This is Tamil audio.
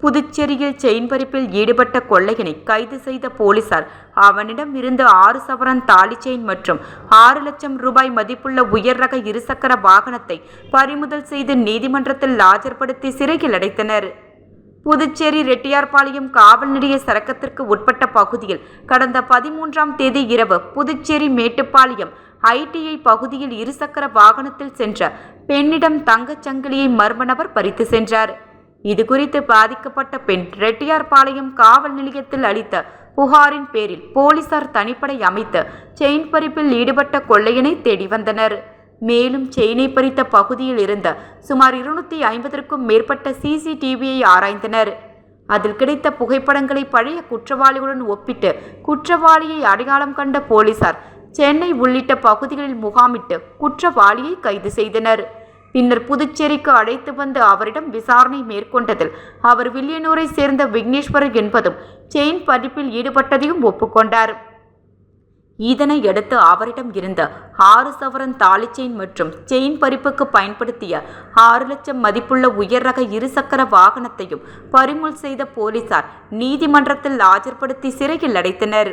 புதுச்சேரியில் செயின் பறிப்பில் ஈடுபட்ட கொள்ளையனை கைது செய்த போலீசார் அவனிடம் இருந்து 6 சவரன் தாலி செயின் மற்றும் 6 லட்சம் ரூபாய் மதிப்புள்ள உயர் ரக இருசக்கர வாகனத்தை பறிமுதல் செய்து நீதிமன்றத்தில் ஆஜர்படுத்தி சிறையில் அடைத்தனர். புதுச்சேரி ரெட்டியார்பாளையம் காவல் நிலைய சரக்கத்திற்கு உட்பட்ட பகுதியில் கடந்த 13ஆம் தேதி இரவு புதுச்சேரி மேட்டுப்பாளையம் ITI பகுதியில் இருசக்கர வாகனத்தில் சென்ற பெண்ணிடம் தங்கச் சங்கிலியை மர்ம நபர் பறித்து சென்றார். இதுகுறித்து பாதிக்கப்பட்ட பெண் ரெட்டியார்பாளையம் காவல் நிலையத்தில் அளித்த புகாரின் பேரில் போலீசார் தனிப்படை அமைத்து செயின் பறிப்பில் ஈடுபட்ட கொள்ளையனை தேடி வந்தனர். மேலும் செயினை பறித்த பகுதியில் இருந்த சுமார் 250க்கும் மேற்பட்ட CCTVயை ஆராய்ந்தனர். அதில் கிடைத்த புகைப்படங்களை பழைய குற்றவாளிகளுடன் ஒப்பிட்டு குற்றவாளியை அடையாளம் கண்ட போலீசார் சென்னை உள்ளிட்ட பகுதிகளில் முகாமிட்டு குற்றவாளியை கைது செய்தனர். பின்னர் புதுச்சேரிக்கு அழைத்து வந்து அவரிடம் விசாரணை மேற்கொண்டதில் அவர் வில்லியனூரை சேர்ந்த விக்னேஸ்வரர் என்பதும் செயின் பறிப்பில் ஈடுபட்டதையும் ஒப்புக்கொண்டார். இதனையடுத்து அவரிடம் இருந்த 6 சவரன் தாலி செயின் மற்றும் செயின் பறிப்புக்கு பயன்படுத்திய 6 லட்சம் மதிப்புள்ள உயர் ரக இருசக்கர வாகனத்தையும் பறிமுதல் செய்த போலீசார் நீதிமன்றத்தில் ஆஜர்படுத்தி சிறையில் அடைத்தனர்.